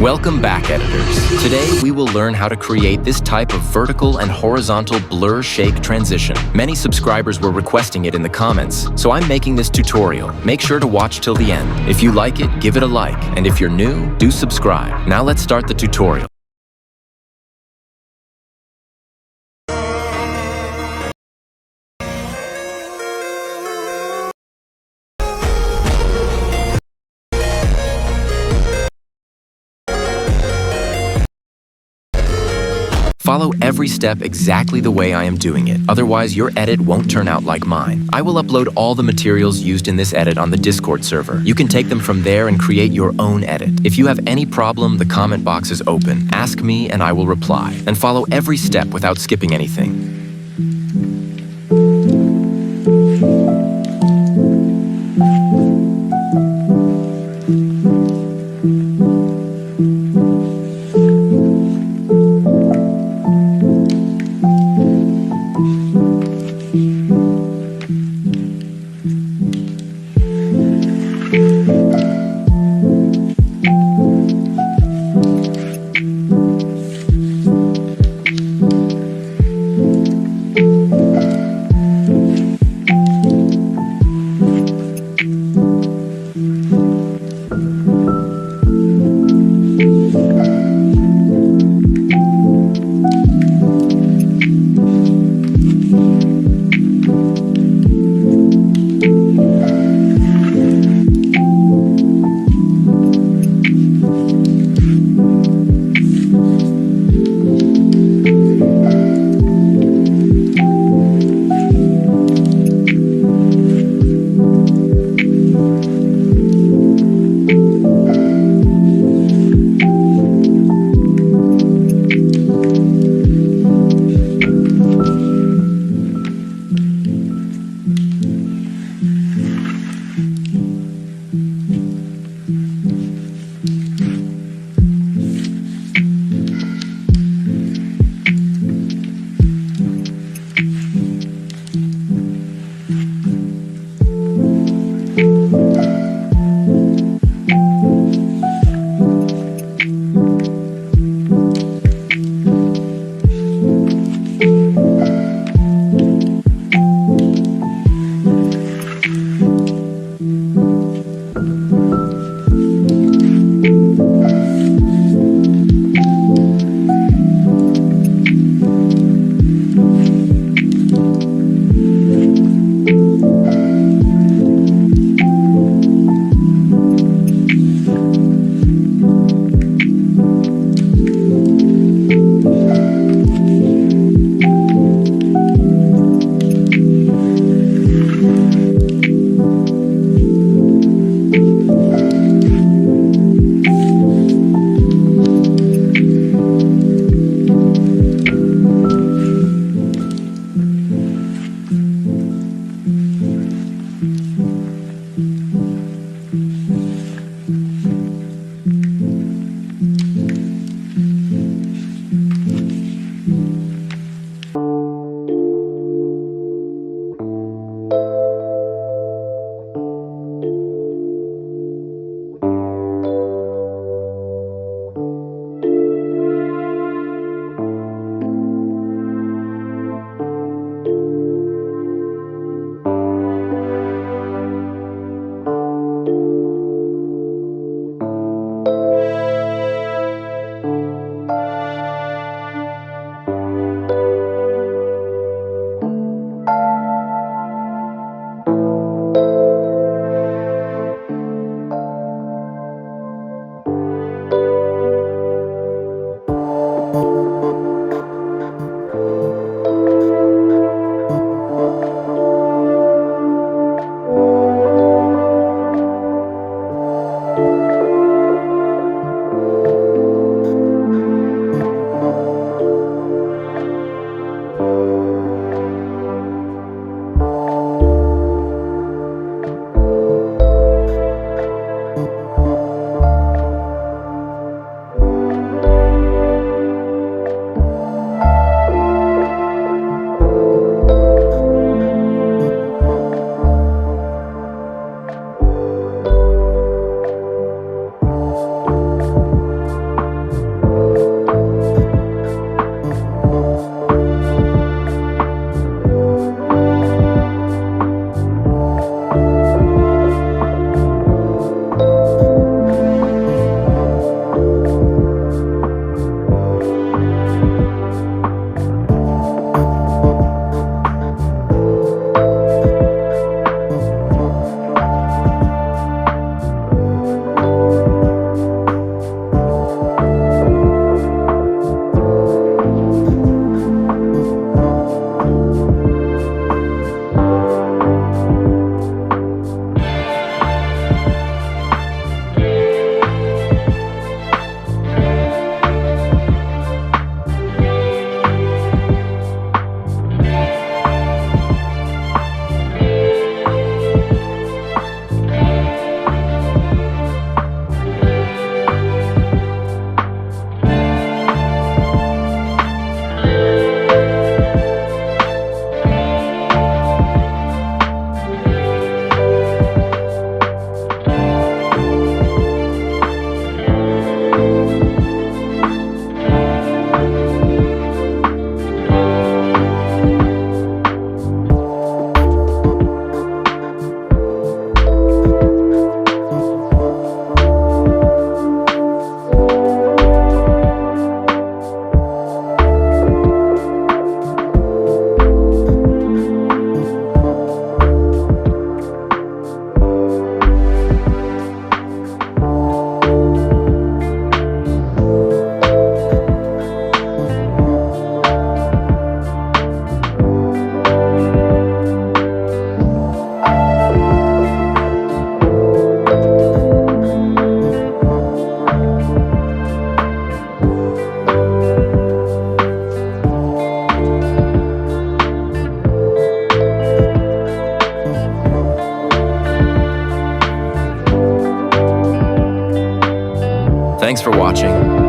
Welcome back, editors. Today, we will learn how to create this type of vertical and horizontal blur shake transition. Many subscribers were requesting it in the comments, so I'm making this tutorial. Make sure to watch till the end. If you like it, give it a like, and if you're new, do subscribe. Now let's start the tutorial. Follow every step exactly the way I am doing it, otherwise your edit won't turn out like mine. I will upload all the materials used in this edit on the Discord server. You can take them from there and create your own edit. If you have any problem, the comment box is open. Ask me and I will reply. And follow every step without skipping anything. Thanks for watching.